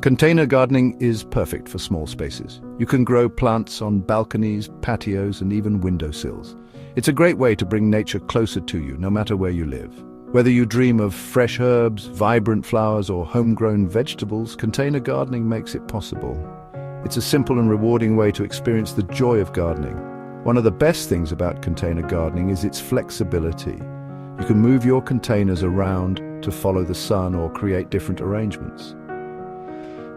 Container gardening is perfect for small spaces. You can grow plants on balconies, patios, and even windowsills. It's a great way to bring nature closer to you, no matter where you live. Whether you dream of fresh herbs, vibrant flowers, or homegrown vegetables, container gardening makes it possible. It's a simple and rewarding way to experience the joy of gardening. One of the best things about container gardening is its flexibility. You can move your containers around to follow the sun or create different arrangements.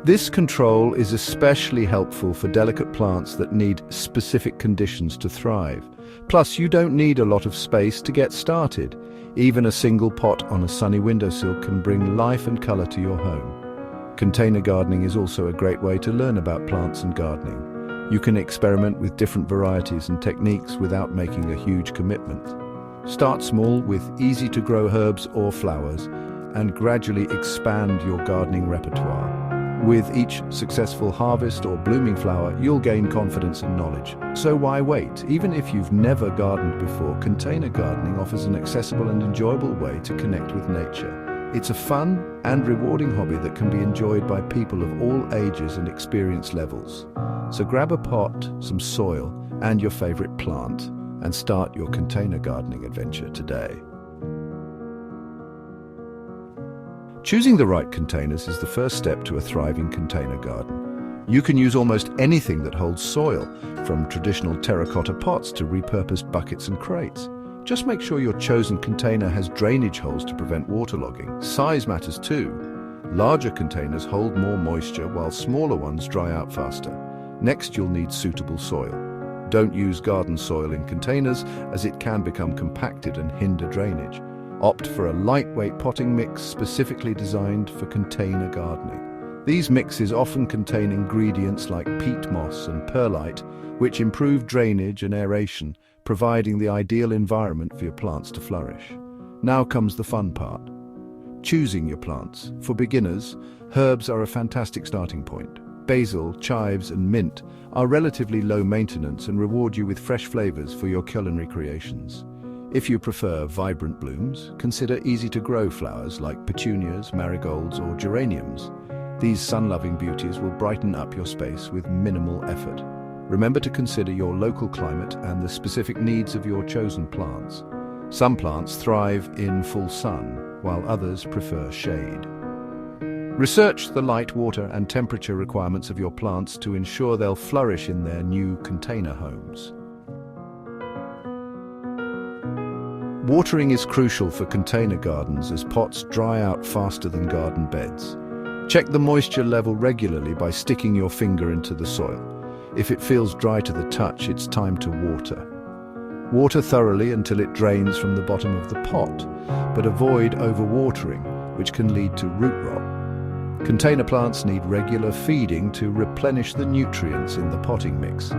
This control is especially helpful for delicate plants that need specific conditions to thrive. Plus, you don't need a lot of space to get started. Even a single pot on a sunny windowsill can bring life and color to your home. Container gardening is also a great way to learn about plants and gardening. You can experiment with different varieties and techniques without making a huge commitment. Start small with easy-to-grow herbs or flowers and gradually expand your gardening repertoire. With each successful harvest or blooming flower, you'll gain confidence and knowledge. So why wait? Even if you've never gardened before, container gardening offers an accessible and enjoyable way to connect with nature. It's a fun and rewarding hobby that can be enjoyed by people of all ages and experience levels. So grab a pot, some soil, and your favorite plant, and start your container gardening adventure today. Choosing the right containers is the first step to a thriving container garden. You can use almost anything that holds soil, from traditional terracotta pots to repurposed buckets and crates. Just make sure your chosen container has drainage holes to prevent waterlogging. Size matters too. Larger containers hold more moisture while smaller ones dry out faster. Next, you'll need suitable soil. Don't use garden soil in containers as it can become compacted and hinder drainage. Opt for a lightweight potting mix specifically designed for container gardening. These mixes often contain ingredients like peat moss and perlite, which improve drainage and aeration, providing the ideal environment for your plants to flourish. Now comes the fun part: choosing your plants. For beginners, herbs are a fantastic starting point. Basil, chives, and mint are relatively low maintenance and reward you with fresh flavors for your culinary creations. If you prefer vibrant blooms, consider easy-to-grow flowers like petunias, marigolds, or geraniums. These sun-loving beauties will brighten up your space with minimal effort. Remember to consider your local climate and the specific needs of your chosen plants. Some plants thrive in full sun, while others prefer shade. Research the light, water, and temperature requirements of your plants to ensure they'll flourish in their new container homes. Watering is crucial for container gardens as pots dry out faster than garden beds. Check the moisture level regularly by sticking your finger into the soil. If it feels dry to the touch, it's time to water. Water thoroughly until it drains from the bottom of the pot, but avoid overwatering, which can lead to root rot. Container plants need regular feeding to replenish the nutrients in the potting mix.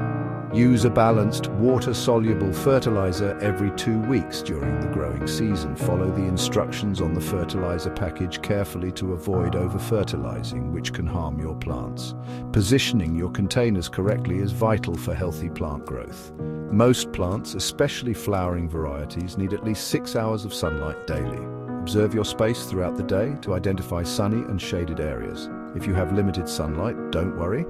Use a balanced, water-soluble fertilizer every 2 weeks during the growing season. Follow the instructions on the fertilizer package carefully to avoid over-fertilizing, which can harm your plants. Positioning your containers correctly is vital for healthy plant growth. Most plants, especially flowering varieties, need at least 6 hours of sunlight daily. Observe your space throughout the day to identify sunny and shaded areas. If you have limited sunlight, don't worry.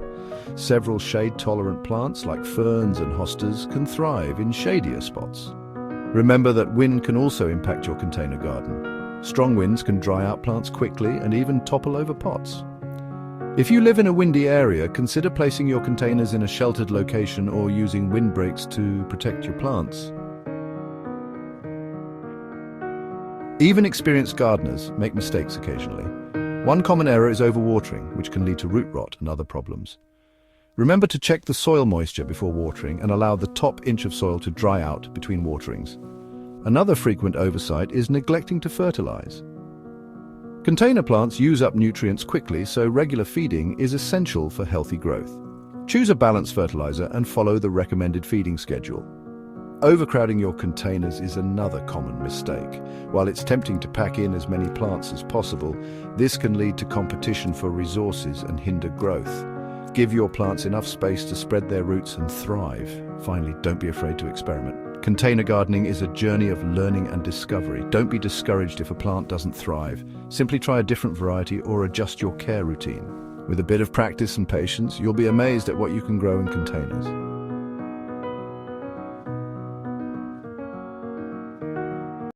Several shade-tolerant plants like ferns and hostas can thrive in shadier spots. Remember that wind can also impact your container garden. Strong winds can dry out plants quickly and even topple over pots. If you live in a windy area, consider placing your containers in a sheltered location or using windbreaks to protect your plants. Even experienced gardeners make mistakes occasionally. One common error is overwatering, which can lead to root rot and other problems. Remember to check the soil moisture before watering and allow the top inch of soil to dry out between waterings. Another frequent oversight is neglecting to fertilize. Container plants use up nutrients quickly, so regular feeding is essential for healthy growth. Choose a balanced fertilizer and follow the recommended feeding schedule. Overcrowding your containers is another common mistake. While it's tempting to pack in as many plants as possible, this can lead to competition for resources and hinder growth. Give your plants enough space to spread their roots and thrive. Finally, don't be afraid to experiment. Container gardening is a journey of learning and discovery. Don't be discouraged if a plant doesn't thrive. Simply try a different variety or adjust your care routine. With a bit of practice and patience, you'll be amazed at what you can grow in containers.